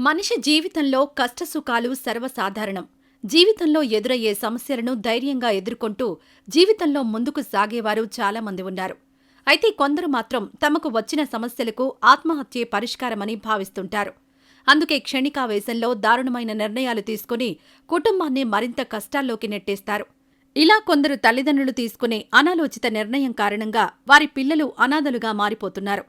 మనిషి జీవితంలో కష్టసుఖాలు సర్వసాధారణం. జీవితంలో ఎదురయ్యే సమస్యలను ధైర్యంగా ఎదుర్కొంటూ జీవితంలో ముందుకు సాగేవారు చాలామంది ఉన్నారు. అయితే కొందరు మాత్రం తమకు వచ్చిన సమస్యలకు ఆత్మహత్యే పరిష్కారమని భావిస్తుంటారు. అందుకే క్షణికావేశంలో దారుణమైన నిర్ణయాలు తీసుకుని కుటుంబాన్ని మరింత కష్టాల్లోకి నెట్టేస్తారు. ఇలా కొందరు తల్లిదండ్రులు తీసుకునే అనాలోచిత నిర్ణయం కారణంగా వారి పిల్లలు అనాథలుగా మారిపోతున్నారు.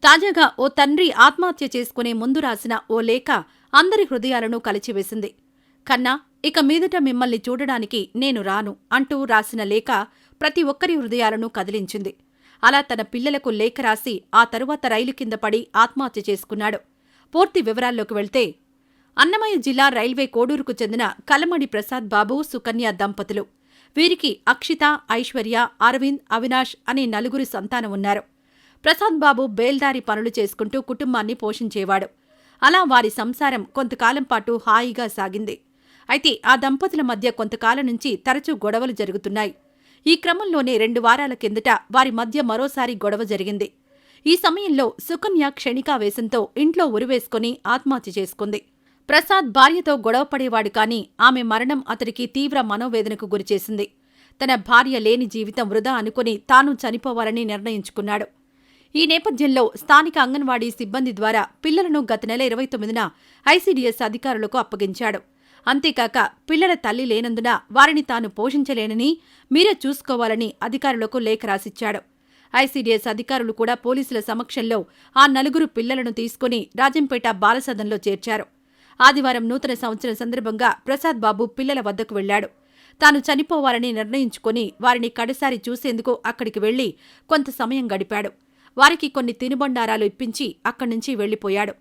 తాజాగా ఓ తండ్రి ఆత్మహత్య చేసుకునే ముందు రాసిన ఓ లేఖ అందరి హృదయాలను కలిచివేసింది. కన్నా, ఇక మీదట మిమ్మల్ని చూడడానికి నేను రాను అంటూ రాసిన లేఖ ప్రతి ఒక్కరి హృదయాలను కదిలించింది. అలా తన పిల్లలకు లేఖ రాసి ఆ తరువాత రైలు కింద పడి ఆత్మహత్య చేసుకున్నాడు. పూర్తి వివరాల్లోకి వెళ్తే, అన్నమయ్య జిల్లా రైల్వే కోడూరుకు చెందిన కలమడి ప్రసాద్ బాబు, సుకన్య దంపతులు. వీరికి అక్షిత, ఐశ్వర్య, అరవింద్, అవినాష్ అనే నలుగురు సంతానం ఉన్నారు. ప్రసాద్ బాబు బేల్దారి పనులు చేసుకుంటూ కుటుంబాన్ని పోషించేవాడు. అలా వారి సంసారం కొంతకాలం పాటు హాయిగా సాగింది. అయితే ఆ దంపతుల మధ్య కొంతకాలం నుంచి తరచూ గొడవలు జరుగుతున్నాయి. ఈ క్రమంలోనే 2 వారాల కిందట వారి మధ్య మరోసారి గొడవ జరిగింది. ఈ సమయంలో సుకన్య క్షణికావేశంతో ఇంట్లో ఉరివేసుకుని ఆత్మహత్య చేసుకుంది. ప్రసాద్ భార్యతో గొడవపడేవాడు కాని ఆమె మరణం అతడికి తీవ్ర మనోవేదనకు గురిచేసింది. తన భార్య లేని జీవితం వృధా అనుకుని తాను చనిపోవాలని నిర్ణయించుకున్నాడు. ఈ నేపథ్యంలో స్థానిక అంగన్వాడీ సిబ్బంది ద్వారా పిల్లలను గత నెల 29న ఐసీడీఎస్ అధికారులకు అప్పగించాడు. అంతేకాక పిల్లల తల్లి లేనందున వారిని తాను పోషించలేనని, మీరే చూసుకోవాలని అధికారులకు లేఖ రాసిచ్చాడు. ఐసీడీఎస్ అధికారులు కూడా పోలీసుల సమక్షంలో ఆ 4 పిల్లలను తీసుకుని రాజంపేట బాలసదన్లో చేర్చారు. ఆదివారం నూతన సంవత్సరం సందర్భంగా ప్రసాద్ బాబు పిల్లల వద్దకు వెళ్లాడు. తాను చనిపోవాలని నిర్ణయించుకుని వారిని కడసారి చూసేందుకు అక్కడికి వెళ్లి కొంత సమయం గడిపాడు. వారికి కొన్ని తినుబండారాలు ఇప్పించి అక్కడ్నుంచి వెళ్లిపోయాడు.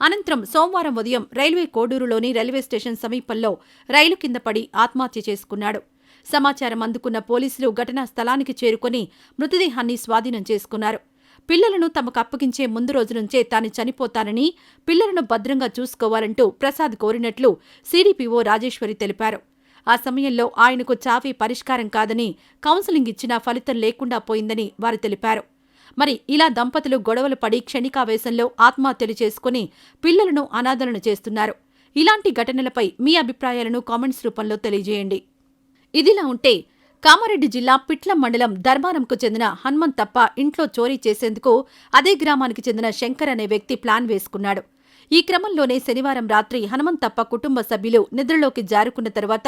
అనంతరం సోమవారం ఉదయం రైల్వే కోడూరులోని రైల్వే స్టేషన్ సమీపంలో రైలు కింద పడి ఆత్మహత్య చేసుకున్నాడు. సమాచారం అందుకున్న పోలీసులు ఘటనా స్థలానికి చేరుకుని మృతదేహాన్ని స్వాధీనం చేసుకున్నారు. పిల్లలను తమకు అప్పగించే ముందు రోజు నుంచే తాను చనిపోతానని, పిల్లలను భద్రంగా చూసుకోవాలంటూ ప్రసాద్ కోరినట్లు సీడీపీఓ రాజేశ్వరి తెలిపారు. ఆ సమయంలో ఆయనకు చావే పరిష్కారం కాదని, కౌన్సిలింగ్ ఇచ్చినా ఫలితం లేకుండా పోయిందని వారు తెలిపారు. మరి ఇలా దంపతులు గొడవలు పడి క్షణికావేశంలో ఆత్మహత్యలు చేసుకుని పిల్లలను అనాథలను చేస్తున్నారు. ఇలాంటి ఘటనలపై మీ అభిప్రాయాలను కామెంట్స్ రూపంలో తెలియజేయండి. ఇదిలా ఉంటే, కామారెడ్డి జిల్లా పిట్లం మండలం ధర్మారంకు చెందిన హనుమంతప్ప ఇంట్లో చోరీ చేసేందుకు అదే గ్రామానికి చెందిన శంకర్ అనే వ్యక్తి ప్లాన్ వేసుకున్నాడు. ఈ క్రమంలోనే శనివారం రాత్రి హనుమంతప్ప కుటుంబ సభ్యులు నిద్రలోకి జారుకున్న తరువాత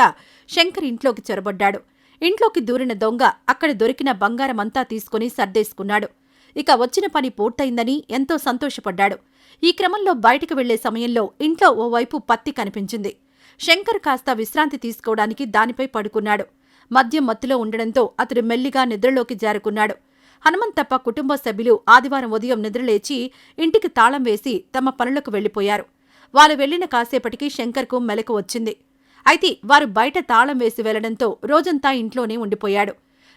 శంకర్ ఇంట్లోకి చొరబడ్డాడు. ఇంట్లోకి దూరిన దొంగ అక్కడ దొరికిన బంగారమంతా తీసుకుని సర్దేసుకున్నాడు. ఇక వచ్చిన పని పూర్తయిందని ఎంతో సంతోషపడ్డాడు. ఈ క్రమంలో బయటకు వెళ్లే సమయంలో ఇంట్లో ఓవైపు పత్తి కనిపించింది. శంకర్ కాస్త విశ్రాంతి తీసుకోవడానికి దానిపై పడుకున్నాడు. మద్యం మత్తులో ఉండడంతో అతడు మెల్లిగా నిద్రలోకి జారుకున్నాడు. హనుమంతప్ప కుటుంబ సభ్యులు ఆదివారం ఉదయం నిద్రలేచి ఇంటికి తాళం వేసి తమ పనులకు వెళ్లిపోయారు. వారు వెళ్లిన కాసేపటికి శంకర్కు మెలకు వచ్చింది. అయితే వారు బయట తాళం వేసి వెళ్లడంతో రోజంతా ఇంట్లోనే ఉండిపోయాడు.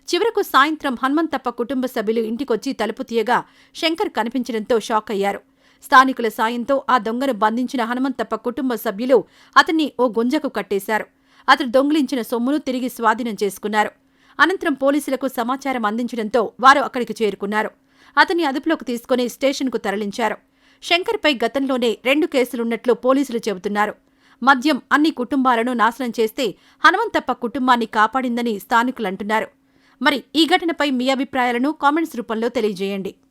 చివరకు సాయంత్రం హనుమంతప్ప కుటుంబ సభ్యులు ఇంటికొచ్చి తలుపు తీయగా శంకర్ కనిపించడంతో షాక్ అయ్యారు. స్థానికుల సాయంతో ఆ దొంగను బంధించిన హనుమంతప్ప కుటుంబ సభ్యులు అతన్ని ఓ గుంజకు కట్టేశారు. అతడు దొంగిలించిన సొమ్మును తిరిగి స్వాధీనం చేసుకున్నారు. అనంతరం పోలీసులకు సమాచారం అందించడంతో వారు అక్కడికి చేరుకున్నారు. అతన్ని అదుపులోకి తీసుకుని స్టేషన్కు తరలించారు. శంకర్పై గతంలోనే 2 కేసులున్నట్లు పోలీసులు చెబుతున్నారు. మద్యం అన్ని కుటుంబాలను నాశనం చేస్తే హనుమంతప్ప కుటుంబాన్ని కాపాడిందని స్థానికులంటున్నారు. మరి ఈ ఘటనపై మీ అభిప్రాయాలను కామెంట్స్ రూపంలో తెలియజేయండి.